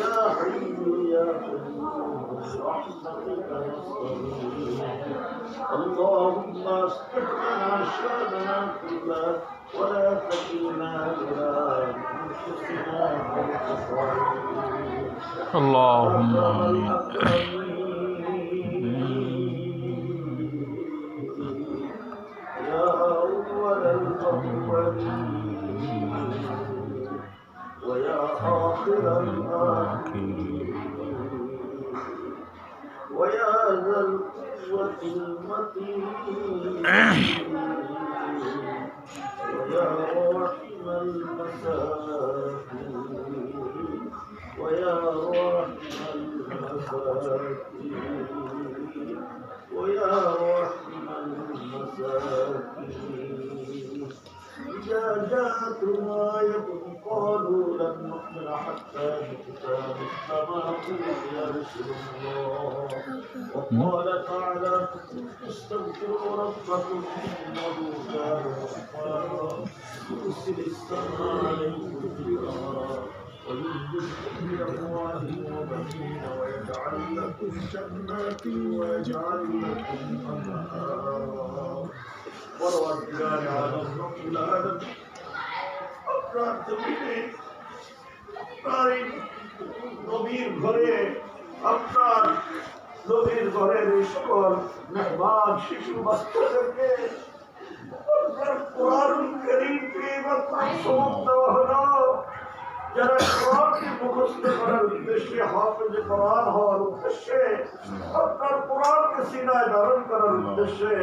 يا حي يا قيوم برحمتك نستغيث اللهم اصلح لنا شأننا كله ولا تكلنا إلى أنفسنا طرفة عين اللهم آمين. يا أول الأولين ويا آخر الآخرين ويا ذا القوة المتين ويا راحم المساكين ويا راحم المساكين ويا راحم المساكين إذا جاءتنا آية قالوا لن نؤمن حتى نؤتى مثل ما أوتي رسل الله وقال تعالى استغفروا ربكم إنه كان غفارا يرسل السماء عليكم مدرارا ويمددكم بأموال وبنين ويجعل لكم جنات ويجعل لكم أنهارا পরবর্তীকার আলম রব্বুল আলামিন আপনার জমিনে আপনার নবীর ঘরে আপনার নবীর ঘরের সকল মেহমান শিশু বাচ্চাদেরকে আপনার কোরআন কারীমকে সমাপ্ত হলো যারা কোরআনকে মুখস্থ করার উদ্দেশ্যে হাফেজে কোরআন হওয়ার উদ্দেশ্যে আপনার কোরআনকে সিনায় ধারণ করার উদ্দেশ্যে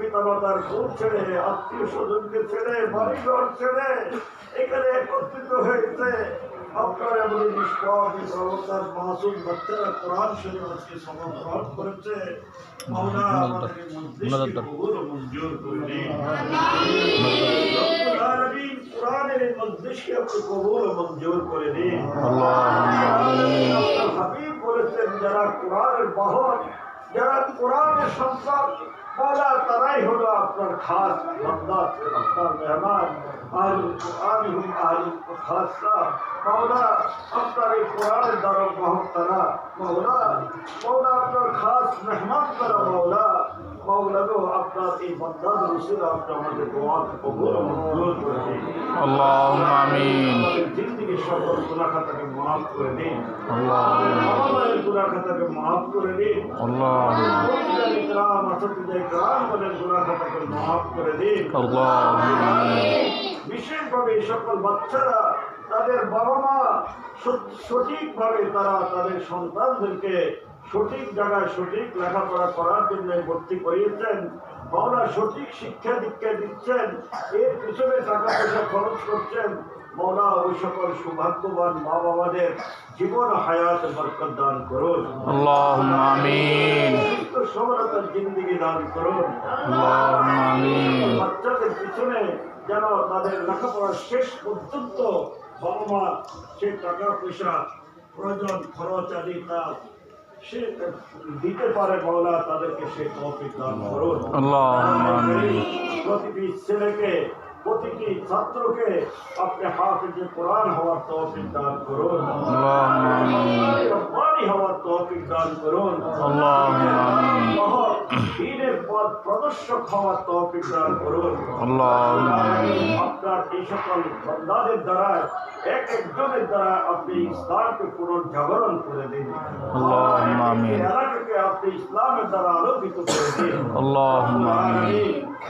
পিতামাতার ঘর ছেড়ে আত্মীয় স্বজনকে ছেড়ে বাড়িঘর ছেড়ে এখানে একত্রিত হয়েছে আপনার এমন নিষ্পাপ মাসুম বাচ্চারা কোরআন শরীফ আজকে সমাপ্ত করেছে মাওলা আমাদের মজলিসকে কবুল ও মঞ্জুর করে দিন রব্বুল আলামিন কোরআনের মজলিসকে আপনি কবুল ও মঞ্জুর করে দিন আল্লাহ হাবিব বলেছেন যারা কোরআনের বাহন যারা কোরআনের সন্তান মৌলা তারাই হলো আপনার খাস বান্দা আপনার মেহমান আহলুল কোরআন হুম আহলুল খাসা মৌলা আপনার এই কোরআনের দ্বারা বাহক তারা মৌলা আপনার খাস মেহমান তারা মৌলা গো আপনার এই বান্দার রসুল আপনি আমাদের দোয়া কবুল ও মঞ্জুর করে দিন আল্লাহুম্মা আমিন। আমাদের জিন্দেগীর সকল গুনাহ খাতাকে মাফ করে দিন আমাদের গুনাহ খাতাকে মাফ করে দিন বিশেষভাবে এই সকল বাচ্চারা তাদের বাবা মা সঠিকভাবে তারা তাদের সন্তানদেরকে সঠিক জায়গায় সঠিক লেখাপড়া করার জন্য ভর্তি করিয়েছেন মাওলা সঠিক শিক্ষা দীক্ষা দিচ্ছেন এর পিছনে টাকা পয়সা খরচ করছেন মৌলা ওই সকল সৌভাগ্যবান মা বাবাদের জীবন হায়াত বরকত দান করুন আল্লাহুম্মা আমিন। সফলতার জিন্দেগি দান করুন বাচ্চাদের পিছনে যেন তাদের লেখাপড়া শেষ পর্যন্ত বাবা মা সে টাকা পয়সা প্রয়োজন খরচ আদি তা সে দিতে পারে মৌলা তাদেরকে সে তৌফিক দান করুন প্রতিটি ছেলেকে প্রতিটি ছাত্রকে আপনি হাফেজে কোরআন হওয়ার তৌফিক দান করুন রব্বানি হওয়ার তৌফিক দান করুন দ্বীনের পথ প্রদর্শক হওয়ার তৌফিক দান করুন আপনার এই সকল বান্দাদের দ্বারা এক একজনের দ্বারা আপনি ইসলামকে পুনর্জাগরণ করে দিন এলাকাকে আপনি ইসলামের দ্বারা আলোকিত করে দিন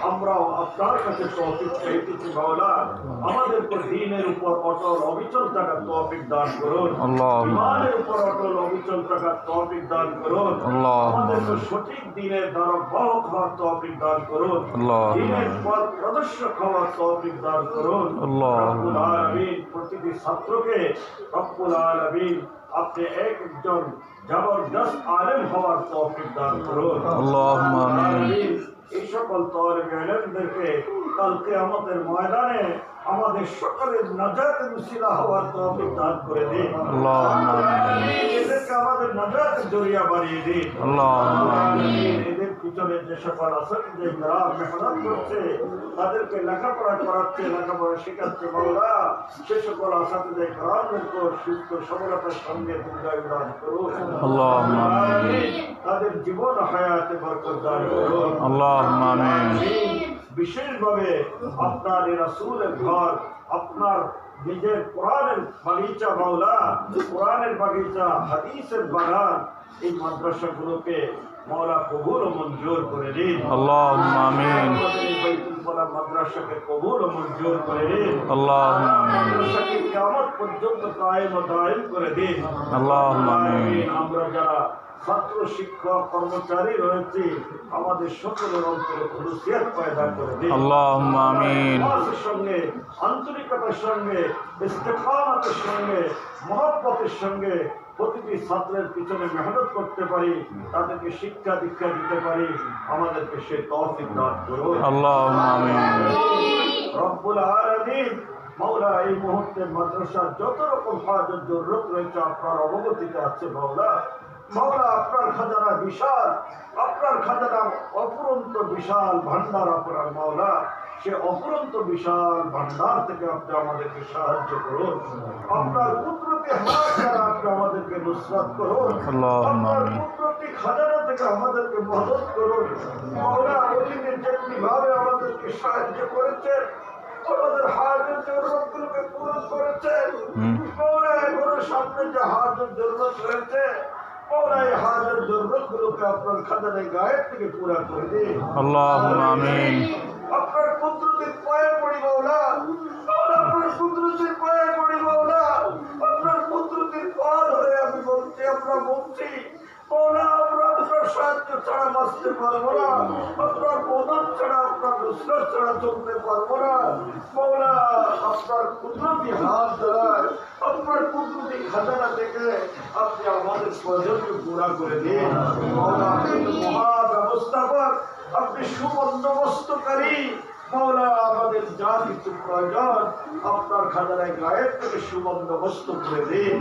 আমরাও আপনার কাছে তৌফিক চাইতেছি মাওলা আমাদের উপর দ্বীনের উপর অটল অবিচল থাকার তৌফিক দান করুন ঈমানের উপর অটল অবিচল থাকার তৌফিক দান করুন আমাদের সঠিক দ্বীনের দ্বারা বাহক হওয়ার তৌফিক দান করুন দ্বীনের পথ প্রদর্শক হওয়ার তৌফিক দান করুন রব্বুল আলামিন প্রতিটি ছাত্রকে রব্বুল আলামিন আপনি একজন জবরদস্ত আলেম হওয়ার তৌফিক দান করুন আল্লাহুম্মা আমিন। এই সকল তালিবে ইলমদেরকে কাল কিয়ামতের ময়দানে আমাদের সকলের নাজাতের উসিলা হওয়ার তৌফিক দান করে দিন আল্লাহুম্মা আমিন। এদেরকে আমাদের নাজাতের জরিয়া বানিয়ে দিন আল্লাহুম্মা আমিন। এদেরকে পিছনে যে সকল আসলে গ্রাম মেহনত করছে, তাদেরকে লেখাপড়া করাচ্ছে, লেখাপড়া শেখাচ্ছে মাওলা, সে সকল আসলে গ্রামের উপর সুস্থ সবলতার সঙ্গে দীর্ঘায়ু দান করুন। আল্লাহুম্মা আমিন। তাদের জীবন হায়াতে বরকত দান করুন। আল্লাহুম্মা আমিন। বিশেষভাবে আপনার এই রাসূলের ঘর, আপনার নিজের কোরআনের বাগিচা মাওলা, কোরআনের বাগিচা, হাদিসের বাগান, এই মাদ্রাসাগুলোকে মাওলা কবুল ও মঞ্জুর করে দিন। আল্লাহুম্মা আমিন। এই বাইতুল কলা মাদ্রাসাকে কবুল ও মঞ্জুর করে দিন। আল্লাহুম্মা আমিন। মাদ্রাসাকে কিয়ামত পর্যন্ত কায়েম ও দায়েম করে দিন। আল্লাহুম্মা আমিন। আমরা যারা ছাত্র, শিক্ষক, কর্মচারী রয়েছে, আমাদের সকলের অন্তরে খুলুসিয়ত পয়দা করে দিন। আল্লাহুম্মা আমিন। ইখলাসের সঙ্গে, আন্তরিকতার সঙ্গে, ইস্তেকামতের সঙ্গে, মহব্বতের সঙ্গে প্রতিটি ছাত্রের পিছনে মেহনত করতে পারি, তাদেরকে শিক্ষা দীক্ষা দিতে পারি, আমাদেরকে সে তৌফিক দান করুন। আল্লাহুম্মা আমিন। রব্বুল আলামিন মাওলা, এই মুহূর্তে মাদ্রাসার যত রকম হাজত জরুরত রয়েছে আপনার অবগতিতে আছে মাওলা। মাওলা, আপনার খাজানা বিশাল, আপনার খাজানা অপুরন্ত বিশাল ভান্ডার আপনার মাওলা। সে অপুরন্ত বিশাল ভান্ডার থেকে আপনি আমাদেরকে সাহায্য করুন। আপনার কুদরতি হাত দ্বারা আপনি আমাদেরকে নুসরাত করুন। আপনার কুদরতি খাজানা থেকে আমাদেরকে মদদ করুন মাওলা। অতীতে যেভাবে আমাদেরকে সাহায্য করেছেন, আমাদের হাজত জরুরতগুলোকে পূরণ করেছেন মাওলা, এগুলোর সামনে যে হাজত জরুরত রয়েছে মাওলা, এই হাজত জরুরতগুলোকে আপনার খাজানায় গায়েব থেকে পুরা করে দিন। আল্লাহুম্মা আমিন। আপনার কুদরতের পায়ে পড়ি মাওলা, মাওলা আপনার কুদরতের পায়ে পড়ি মাওলা, আপনার কুদরতের পা ধরে আমি বলছি, আমরা বলছি মাওলা, আমরা আপনার সাহায্য ছাড়া বাঁচতে পারবো না, আপনার মদত ছাড়া, আপনার নুসরত ছাড়া চলতে পারবো না মাওলা। আপনার কুদরতি হাত দ্বারা, আপনার কুদরতি খাজানা থেকে আপনি আমাদের প্রয়োজনকে পুরা করে দিন মাওলা। আপনি মহা ব্যবস্থাপক, আপনি সুবন্দোবস্তকারী মাওলা। আমাদের যা কিছু প্রয়োজন আপনার খাজানায় গায়েব থেকে সুবন্দোবস্ত করে দিন।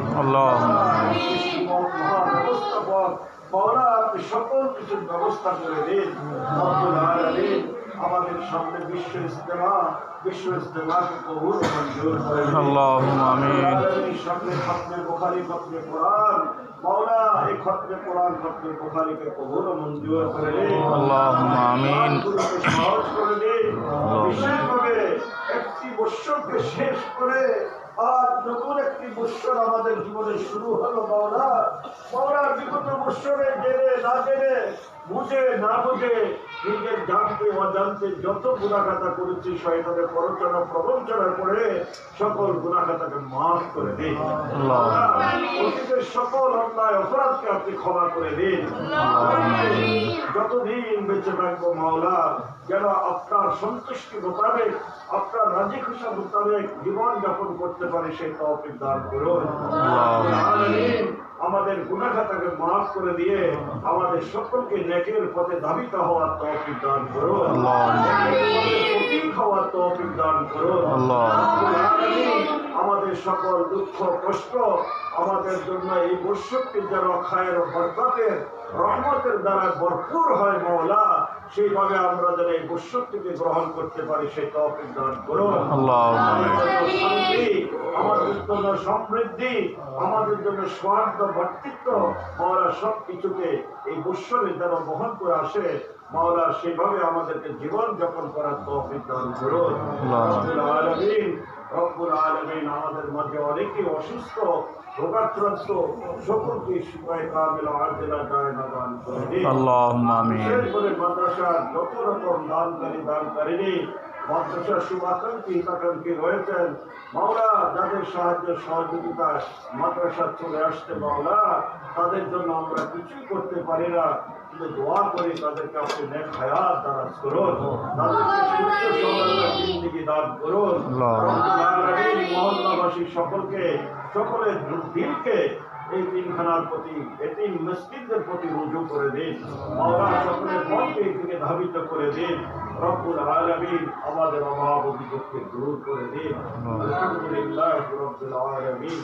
মহা ব্যবস্থাপক মাওলা, আপনি সকল কিছুর ব্যবস্থা করে দিন। রব্বুল আলামিন, আমাদের সামনে বিশ্ব ইজতেমাকে কবুল মঞ্জুর করে দিন। আল্লাহুম্মা আমিন। সামনে খতমে বুখারী, খতমে কোরআন মাওলা, এই খতমে কোরআন, খতমে বুখারীকে কবুল মঞ্জুর করে দিন। আল্লাহুম্মা আমিন। সহজ করে দিন। বিশেষভাবে একটি বৎসরকে শেষ করে আজ নতুন একটি বৎসর আমাদের জীবনে শুরু হলো মাওলা। মাওলা, বিগত বৎসরে জেনে না জেনে, বুঝে না বুঝে, নিজের জানতে অজান্তে যত গুনাহগাতা করেছি, শয়তানের প্ররোচনা প্রবঞ্চনা করে সকল গুনাহগাতাকে মাফ করে দিন। অতীতের সকল অন্যায় অপরাধকে আপনি ক্ষমা করে দিন। যতদিন বেঁচে থাকবো মাওলা, যেন আপনার সন্তুষ্টি মোতাবেক, আপনার রাজি খুশি মোতাবেক জীবন যাপন করতে পারে সেই তৌফিক দান করুন। আমাদের গুনাহগাতাকে মাফ করে দিয়ে আমাদের সকলকে নেকের পথে ধাবিত হওয়ার তৌফিক দান করুন। প্রতীক হওয়ার তৌফিক দান করুন। আমাদের সকল দুঃখ কষ্ট আমাদের জন্য এই বৎসরটি যেন খায়ের বরকতের রহমতের দ্বারা ভরপুর হয় মাওলা, সেইভাবে আমরা যেন এই বৎসরটিকে গ্রহণ করতে পারি সেই তৌফিক দান করুন। শান্তি, আমাদের জন্য সমৃদ্ধি, আমাদের জন্য স্বার্থ ভর্তৃত্ব মাওলা, সব কিছুকে এই বৎসরে যেন বহন করে আসে মাওলা, সেভাবে আমাদেরকে জীবন যাপন করার তৌফিক দান করুন। রব্বুল আলামিন, আমাদের মাঝে অনেকে অসুস্থ, রোগাক্রান্ত, সকলকে শিফায়ে কামিল আজিলা দায়না দান করে দিন। আল্লাহুম্মা আমিন। বিশেষ করে মাদ্রাসার যত রকম দানকারী, মাদ্রাসার শুভাকাঙ্ক্ষী হিতাকাঙ্ক্ষী রয়েছেন মাওলা, যাদের সাহায্য সহযোগিতায় মাদ্রাসা চলে আসতে মাওলা, তাদের জন্য আমরা কিছুই করতে পারি না, কিন্তু দোয়া করি তাদেরকে আপনি নেক হায়াত দারাজ করুন, তাদেরকে সুস্থ সবল জিন্দেগি দান করুন। মহল্লাবাসী সকলকে, সকলের দিলকে এই তিনখানার প্রতি, এতিম মসজিদদের প্রতি রুজু করে দিন মাওলা, সকলের মনকে থেকে ধাবিত করে দিন। রব্বুল আলামিন, আমাদের অভাব অভিযোগকে দূর করে দিন। আলহামদুলিল্লাহ রাব্বিল আলামিন।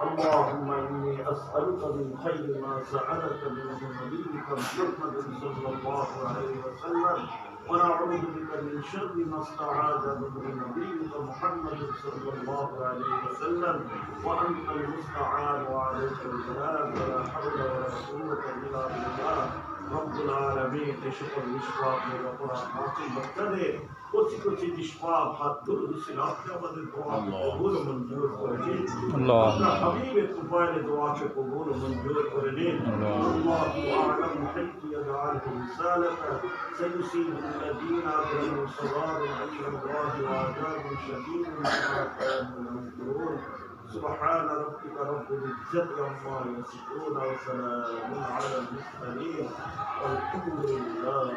اللهم إني أسألك من خير ما سألك منه نبيك محمد صلى الله عليه وسلم ونعوذ بك من شر ما استعاذ منه نبيك محمد صلى الله عليه وسلم وأنت المستعان وعليك البلاغ ولا حول ولا قوة إلا بالله رب العالمين اشكر الإشراق والقرآن معطي بكتده कुछ निष्पाप हाथ दूर से आपने हमारे दुआ को कबूल मंजूर कर ले अपना हबीब तुफा ने दुआ को कबूल मंजूर कर ले अल्लाह आलम हल्की यदाल रिसालत सयुसीब الذين ظلموا صغار عند الله وعذاب شديد بما كانوا ينكرون سبحان ربك رب العزة عما يصفون وسلام على المرسلين والحمد لله